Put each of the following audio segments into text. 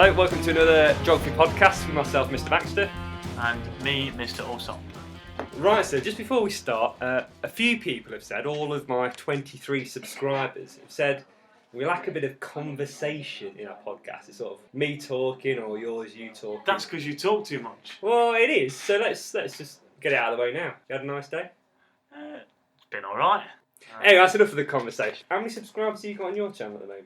Hello, welcome to another geography podcast with myself, Mr. Baxter. And me, Mr. Allsopp. Right, so just before we start, a few people have said, all of my 23 subscribers have said, we lack a bit of conversation in our podcast. It's sort of me talking or yours, you talking. That's because you talk too much. Well, it is, so let's just get it out of the way now. You had a nice day? It's been alright. Anyway, that's enough of the conversation. How many subscribers have you got on your channel at the moment?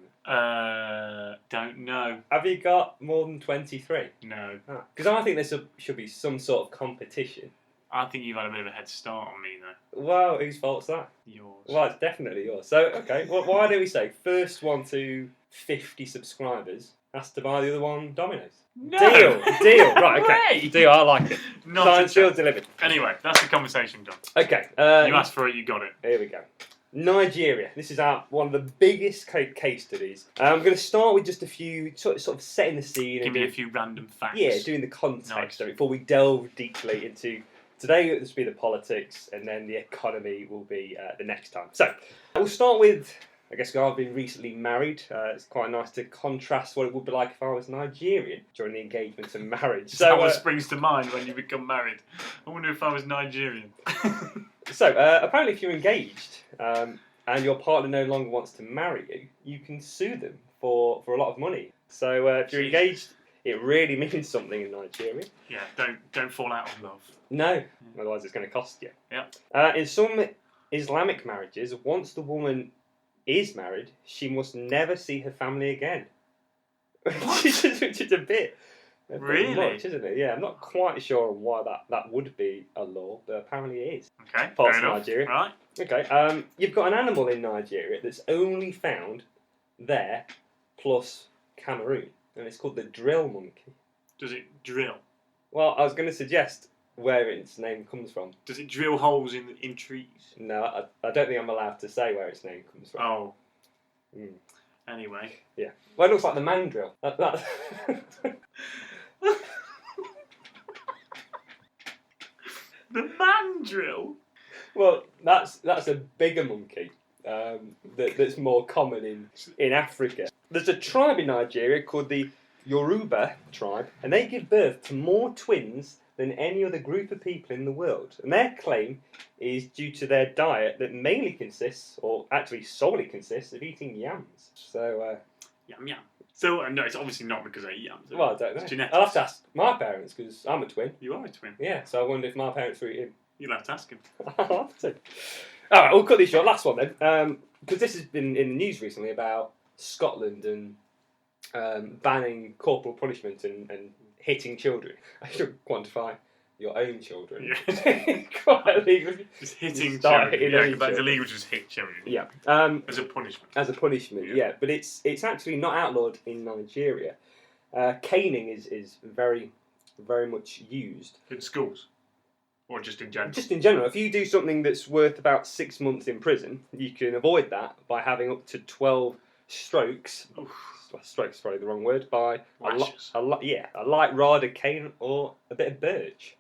Don't know. Have you got more than 23? No. Because I think there should be some sort of competition. I think you've had a bit of a head start on me, though. Well, whose fault's that? Yours. Well, it's definitely yours. So, okay, well, why do we say first one to 50 subscribers has to buy the other one Domino's? No! Deal. Right, okay. Way. Deal, I like it. Not Signed, sealed, delivered. Anyway, that's the conversation done. Okay. You asked for it, you got it. Here we go. Nigeria. This is one of the biggest case studies. I'm going to start with just a few, sort of setting the scene. Give me a few random facts. Yeah, doing the context Nice. of it before we delve deeply into... Today this will be the politics, and then the economy will be the next time. So, we'll start with, I guess I've been recently married. It's quite nice to contrast what it would be like if I was Nigerian during the engagement and marriage. So, what springs to mind when you become married? I wonder if I was Nigerian. So, apparently if you're engaged and your partner no longer wants to marry you, you can sue them for a lot of money. So, if you're engaged, it really means something in Nigeria. Yeah, don't fall out of love. No, otherwise it's going to cost you. Yeah. In some Islamic marriages, once the woman is married, she must never see her family again. Which is a bit Really? much, isn't it? Yeah, I'm not quite sure on why that would be a law, but apparently it is. Okay, Parts fair of enough. Nigeria. Right. Okay, you've got an animal in Nigeria that's only found there, plus Cameroon, and it's called the drill monkey. Does it drill? Well, I was going to suggest where its name comes from. Does it drill holes in trees? No, I don't think I'm allowed to say where its name comes from. Oh. Mm. Anyway. Yeah. Well, it looks like the mandrill. That... The mandrill? Well, that's a bigger monkey that's more common in Africa. There's a tribe in Nigeria called the Yoruba tribe, and they give birth to more twins than any other group of people in the world. And their claim is due to their diet that mainly consists, or actually solely consists, of eating yams. So, Yum yum. So, no, it's obviously not because I eat yams. well, I don't know. It's genetics. I'll have to ask my parents, because I'm a twin. You are a twin. Yeah, so I wonder if my parents were eating. You'll have to ask him. I'll have to. Alright, we'll cut this short. Last one then. Because this has been in the news recently about Scotland and banning corporal punishment and hitting children. I should quantify your own children. Yeah. Quite illegal. Just hitting Start children. hitting Yeah, any that's children. illegal to just hit children. Yeah. As a punishment. As a punishment, yeah. But it's actually not outlawed in Nigeria. Caning is very, very much used. In schools? Or just in general? Just in general, if you do something that's worth about 6 months in prison, you can avoid that by having up to 12 strokes. Oof. Well, strokes is probably the wrong word. By Lashes. a light rod, a cane, or a bit of birch.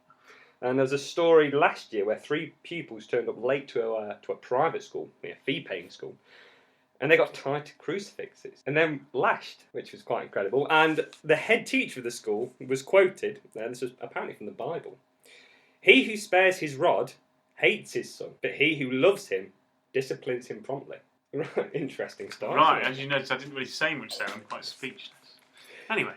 And there's a story last year where 3 pupils turned up late to a private school, a fee-paying school, and they got tied to crucifixes and then lashed, which was quite incredible. And the head teacher of the school was quoted, and this was apparently from the Bible: "He who spares his rod hates his son, but he who loves him disciplines him promptly." Right, interesting story. Right, as you noticed, I didn't really say much there. I'm quite speechless. Anyway.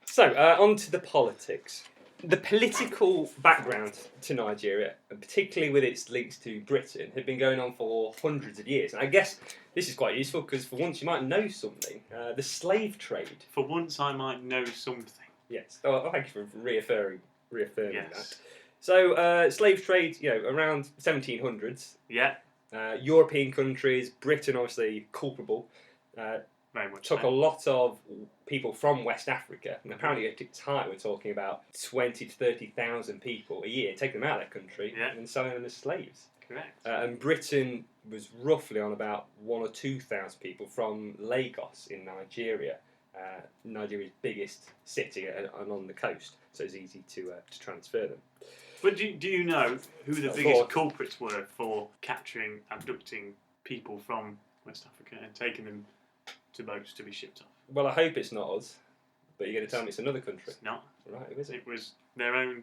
So, on to the politics. The political background to Nigeria, and particularly with its links to Britain, had been going on for hundreds of years. And I guess this is quite useful because for once you might know something. The slave trade. For once I might know something. Yes. Oh, thank you for reaffirming Yes. that. So, slave trade, around 1700s. Yeah. European countries, Britain obviously culpable, Very much took so. a lot of people from West Africa, and apparently at its height we're talking about 20 to 30,000 people a year, taking them out of that country and selling them as slaves. Correct. And Britain was roughly on about 1,000 or 2,000 people from Lagos in Nigeria, Nigeria's biggest city and on the coast, so it's easy to transfer them. But do you know who the biggest culprits were for capturing, abducting people from West Africa and taking them to boats to be shipped off? Well, I hope it's not us. But you're going to tell me it's another country? It's not. Right, who is it? It was their own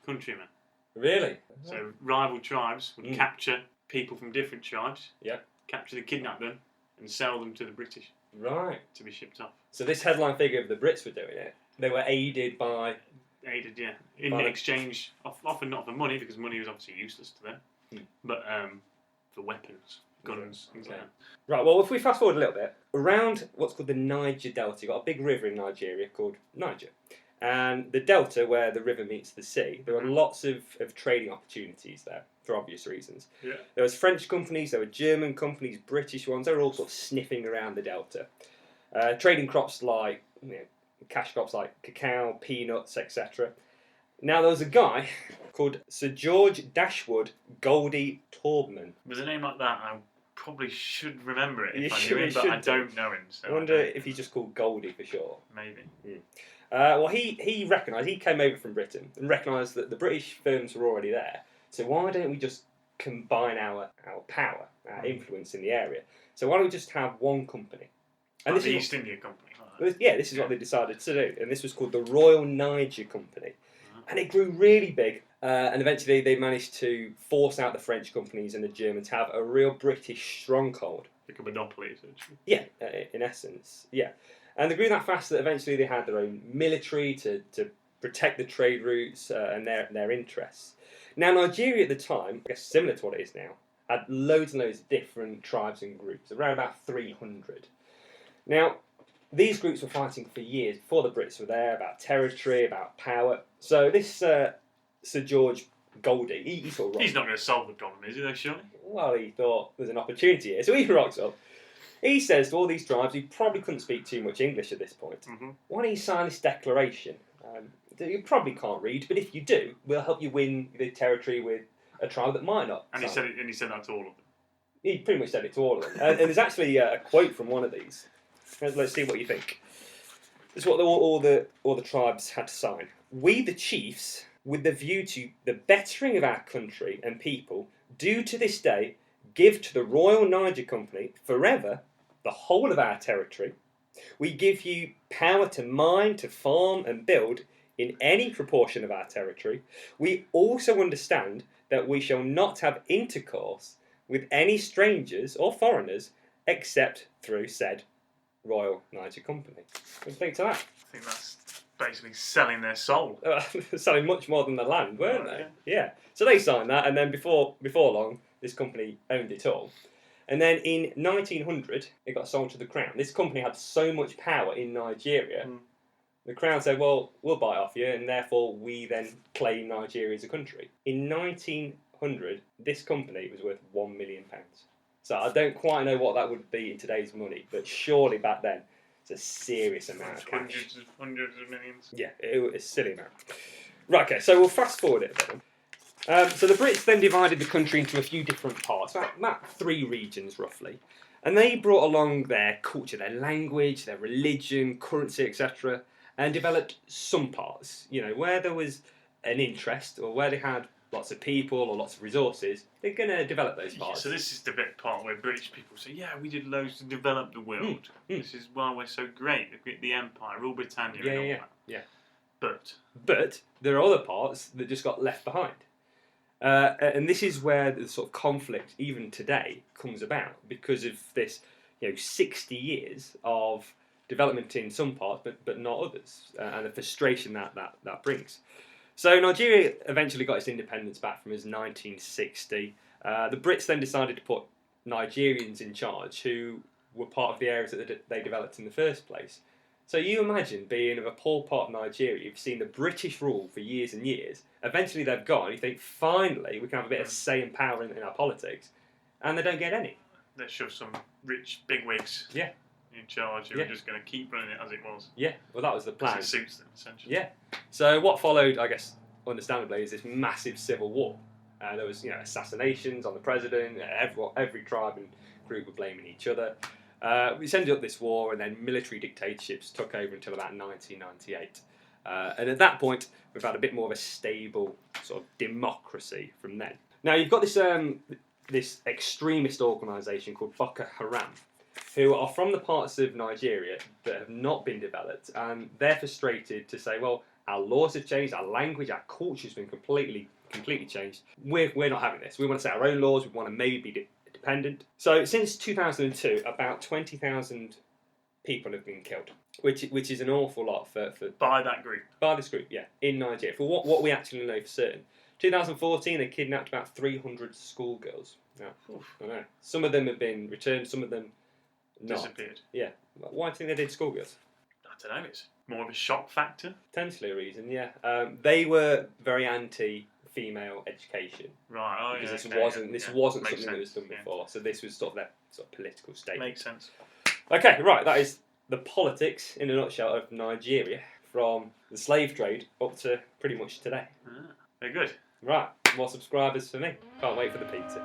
countrymen. Really? So rival tribes would capture people from different tribes. Yeah. Capture them, kidnap them, and sell them to the British. Right. To be shipped off. So this headline figure of the Brits were doing it. They were aided by... Aided, yeah. In exchange, often not for money, because money was obviously useless to them, but for weapons, guns, things like that. Right, well, if we fast forward a little bit, around what's called the Niger Delta, you've got a big river in Nigeria called Niger. And the delta, where the river meets the sea, there were lots of trading opportunities there, for obvious reasons. Yeah. There was French companies, there were German companies, British ones, they were all sort of sniffing around the delta. Trading crops like, cash crops like cacao, peanuts, etc. Now there was a guy called Sir George Dashwood Goldie Taubman. With a name like that, I probably should remember it if I You knew him, but I don't know him. So I wonder if he's just called Goldie for short. Maybe. Well, he recognised, he came over from Britain and recognised that the British firms were already there. So why don't we just combine our power, our influence in the area? So why don't we just have one company? And the East India Company. This is what they decided to do, and this was called the Royal Niger Company, and it grew really big. And eventually, they managed to force out the French companies and the Germans to have a real British stronghold. Like a monopoly, essentially. Yeah, in essence, yeah. And they grew that fast that eventually they had their own military to protect the trade routes and their interests. Now, Nigeria at the time, I guess similar to what it is now, had loads and loads of different tribes and groups, around about 300. Now, these groups were fighting for years before the Brits were there, about territory, about power. So this Sir George Goldie, he sort of He's not going to solve the problem, is he, though, surely? Well, he thought there's an opportunity here, so he rocks up. He says to all these tribes, who probably couldn't speak too much English at this point, why don't you sign this declaration? You probably can't read, but if you do, we'll help you win the territory with a tribe that might not. And he said that to all of them. He pretty much said it to all of them. And there's actually a quote from one of these. Let's see what you think. This is what all the tribes had to sign. We, the chiefs, with the view to the bettering of our country and people, do to this day give to the Royal Niger Company forever the whole of our territory. We give you power to mine, to farm and build in any proportion of our territory. We also understand that we shall not have intercourse with any strangers or foreigners except through said Royal Niger Company. What do you think to that? I think that's basically selling their soul. Selling much more than the land, weren't they? Yeah. So they signed that, and then before long, this company owned it all. And then in 1900, it got sold to the Crown. This company had so much power in Nigeria, the Crown said, well, we'll buy it off you, and therefore we then claim Nigeria as a country. In 1900, this company was worth £1 million. So I don't quite know what that would be in today's money, but surely back then, it's a serious amount of cash. Hundreds of millions. Yeah, it was a silly amount. Right, okay, so we'll fast forward it then. So the Brits then divided the country into a few different parts, about 3 regions roughly. And they brought along their culture, their language, their religion, currency, etc. and developed some parts, where there was an interest or where they had lots of people or lots of resources, they're going to develop those parts. So this is the bit part where British people say, yeah, we did loads to develop the world. This is why we're so great. The Empire, Rule Britannia and all that. Yeah. But there are other parts that just got left behind. And this is where the sort of conflict, even today, comes about because of this, 60 years of development in some parts, but not others, and the frustration that brings. So Nigeria eventually got its independence back from us in 1960. The Brits then decided to put Nigerians in charge, who were part of the areas that they developed in the first place. So you imagine being of a poor part of Nigeria, you've seen the British rule for years and years, eventually they've gone, you think, finally, we can have a bit of say and power in our politics, and they don't get any. They shove some rich bigwigs in charge who are just going to keep running it as it was. Yeah, well that was the plan. It suits them, essentially. Yeah. So what followed, I guess, understandably, is this massive civil war. There was, assassinations on the president, every tribe and group were blaming each other. We ended up this war, and then military dictatorships took over until about 1998. And at that point, we've had a bit more of a stable sort of democracy from then. Now, you've got this extremist organisation called Boko Haram. who are from the parts of Nigeria that have not been developed, and they're frustrated to say, well, our laws have changed, our language, our culture has been completely changed. We're not having this. We want to set our own laws. We want to maybe be dependent. So since 2002, about 20,000 people have been killed, which is an awful lot for by that group. By this group, yeah, in Nigeria. For what we actually know for certain. 2014, they kidnapped about 300 schoolgirls. Now, I know. Some of them have been returned, some of them not. Disappeared. Yeah. Why do you think they did schoolgirls? I don't know. It's more of a shock factor. Potentially a reason, yeah. They were very anti-female education. Right. Oh, because yeah. this wasn't Makes something that was sense, done before. So this was sort of their sort of political statement. Makes sense. Okay, right. That is the politics in a nutshell of Nigeria, from the slave trade up to pretty much today. Very good. Right, more subscribers for me. Can't wait for the pizza.